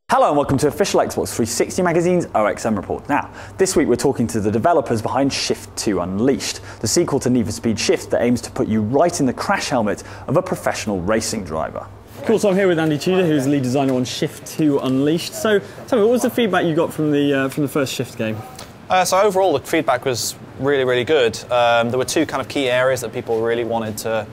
Hello and welcome to official Xbox 360 Magazine's OXM report. Now, this week we're talking to the developers behind Shift 2 Unleashed, the sequel to Need for Speed Shift that aims to put you right in the crash helmet of a professional racing driver. Cool, so I'm here with Andy Tudor, who's the lead designer on Shift 2 Unleashed. So, tell me, what was the feedback you got from the first Shift game? So overall, the feedback was really good. There were two kind of key areas that people really wanted to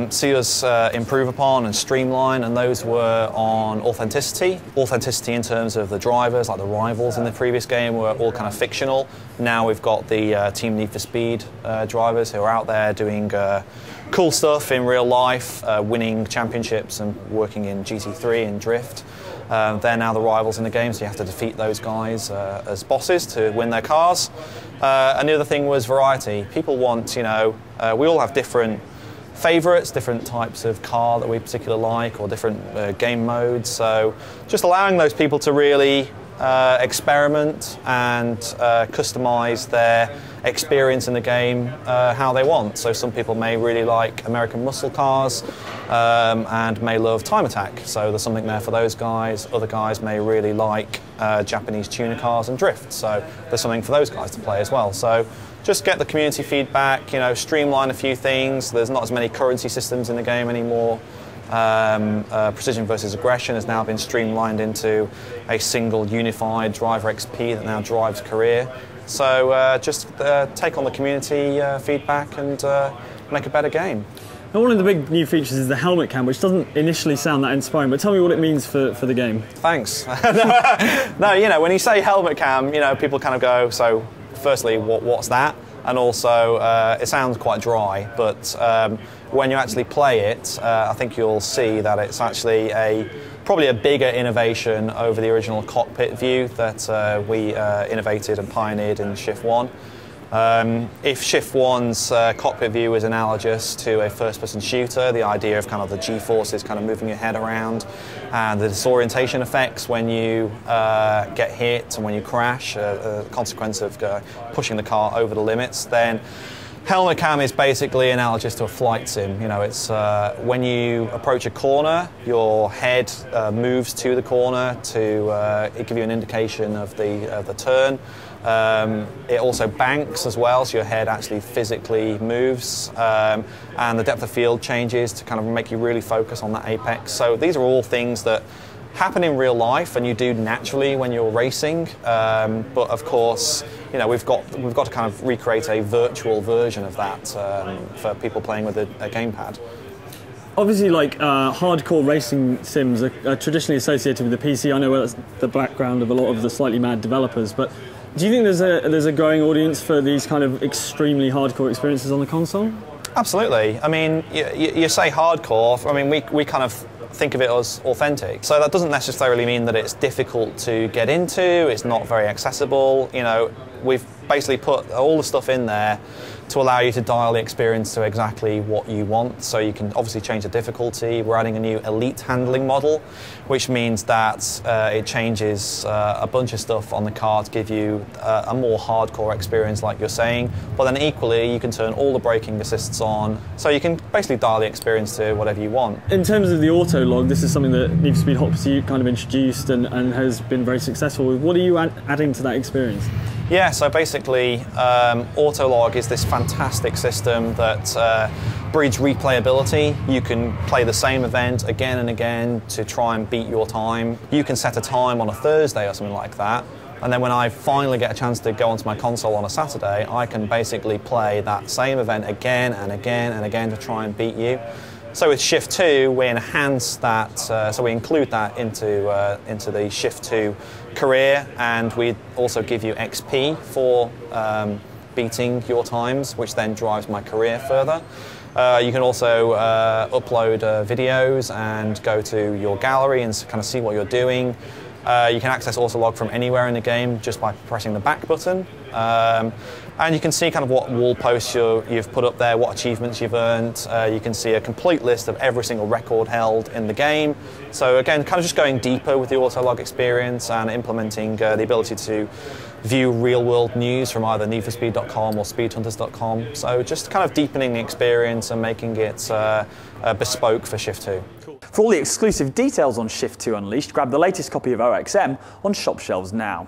see us improve upon and streamline, and those were on authenticity. Authenticity in terms of the drivers, like the rivals in the previous game were all kind of fictional. Now we've got the Team Need for Speed drivers who are out there doing cool stuff in real life, winning championships and working in GT3 and Drift. They're now the rivals in the game, so you have to defeat those guys as bosses to win their cars. And the other thing was variety. People want, we all have different favourites, different types of car that we particularly like, or different game modes. So just allowing those people to really experiment and customise their experience in the game how they want. So some people may really like American muscle cars and may love time attack. So there's something there for those guys. Other guys may really like Japanese tuner cars and drift. So there's something for those guys to play as well. So just get the community feedback, streamline a few things. There's not as many currency systems in the game anymore. Precision versus aggression has now been streamlined into a single unified driver XP that now drives career. So just take on the community feedback and make a better game. Now, one of the big new features is the helmet cam, which doesn't initially sound that inspiring, but tell me what it means for the game. Thanks. No, when you say helmet cam, people kind of go, so firstly, what's that? And also, it sounds quite dry, but when you actually play it, I think you'll see that it's actually probably a bigger innovation over the original cockpit view that we innovated and pioneered in Shift 1. If Shift 1's cockpit view is analogous to a first-person shooter, the idea of kind of the G-forces kind of moving your head around and the disorientation effects when you get hit and when you crash, a consequence of pushing the car over the limits, then helmet cam is basically analogous to a flight sim. It's when you approach a corner, your head moves to the corner to give you an indication of the turn. It also banks as well, so your head actually physically moves, and the depth of field changes to kind of make you really focus on that apex. So these are all things that happen in real life and you do naturally when you're racing, but of course we've got to kind of recreate a virtual version of that for people playing with a gamepad. Obviously, hardcore racing sims are traditionally associated with the PC. I know that's the background of a lot of the slightly mad developers, but do you think there's a growing audience for these kind of extremely hardcore experiences on the console? Absolutely. I mean, you say hardcore. I mean, we kind of think of it as authentic. So that doesn't necessarily mean that it's difficult to get into. It's not very accessible. We've basically put all the stuff in there to allow you to dial the experience to exactly what you want. So you can obviously change the difficulty. We're adding a new elite handling model, which means that it changes a bunch of stuff on the car to give you a more hardcore experience, like you're saying. But then equally, you can turn all the braking assists on. So you can basically dial the experience to whatever you want. In terms of the auto log, this is something that Need for Speed Hot Pursuit kind of introduced and has been very successful with. What are you adding to that experience? Yeah, so basically, Autolog is this fantastic system that breeds replayability. You can play the same event again and again to try and beat your time. You can set a time on a Thursday or something like that, and then when I finally get a chance to go onto my console on a Saturday, I can basically play that same event again and again and again to try and beat you. So with Shift 2, we enhance that, so we include that into the Shift 2 career, and we also give you XP for beating your times, which then drives my career further. You can also upload videos and go to your gallery and kind of see what you're doing. You can access Autolog from anywhere in the game just by pressing the back button. And you can see kind of what wall posts you've put up there, what achievements you've earned. You can see a complete list of every single record held in the game. So again, kind of just going deeper with the Autolog experience and implementing the ability to view real-world news from either needforspeed.com or speedhunters.com. So just kind of deepening the experience and making it bespoke for Shift 2. For all the exclusive details on Shift 2 Unleashed, grab the latest copy of OXM on shop shelves now.